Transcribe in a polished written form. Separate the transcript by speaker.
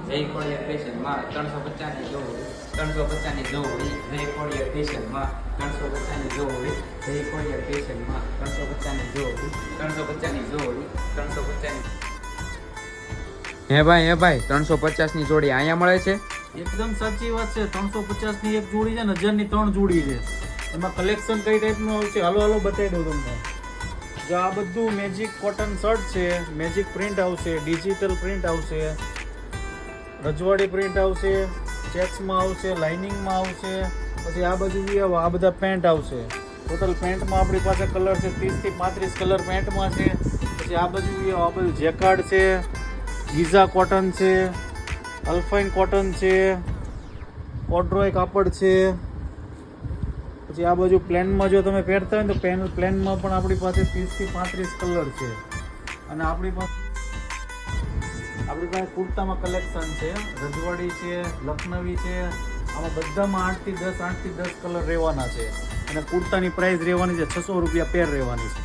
Speaker 1: જય ખોડિયાર ફેશનમાં 350ની જોડી, 350ની જોડી. જય ખોડિયાર ફેશનમાં 350ની જોડી, જય ખોડિયાર ફેશનમાં 350ની જોડી, 350ની જોડી, 350ની. હે ભાઈ 350ની જોડી અહીંયા મળે છે?
Speaker 2: એકદમ સાચી વાત છે. 350 ની એક જોડી છે ને 1000 ની 3 જોડી છે. એમાં કલેક્શન કઈ ટાઈપનું આવશે હાલો બતાવી દઉં તમને. જો આ બધું મેજિક કોટન શર્ટ છે, મેજિક પ્રિન્ટ આવશે, ડિજિટલ પ્રિન્ટ આવશે, રજવાડી પ્રિન્ટ આવશે, ચેક્સમાં આવશે, લાઇનિંગમાં આવશે. પછી આ બાજુ આ બધા પેન્ટ આવશે. ટોટલ પેન્ટમાં આપણી પાસે કલર છે 30 થી 35 કલર પેન્ટમાં છે. પછી આ બધું જેકાર્ડ છે, ગીઝા કોટન છે, અલ્ફાઇન કોટન છે, કોડ્રોય કાપડ છે. પછી આ બાજુ પ્લેનમાં જો તમે પહેરતા હોય તો પ્લેનમાં પણ આપણી પાસે 30 થી 35 કલર છે. અને આપણી પાસે કુર્તામાં કલેક્શન છે, રજવાડી છે, લખનવી છે. આમાં બધામાં 8 થી 10 કલર રહેવાના છે. અને કુર્તાની પ્રાઇસ રહેવાની છે 600 રૂપિયા પેર રહેવાની છે.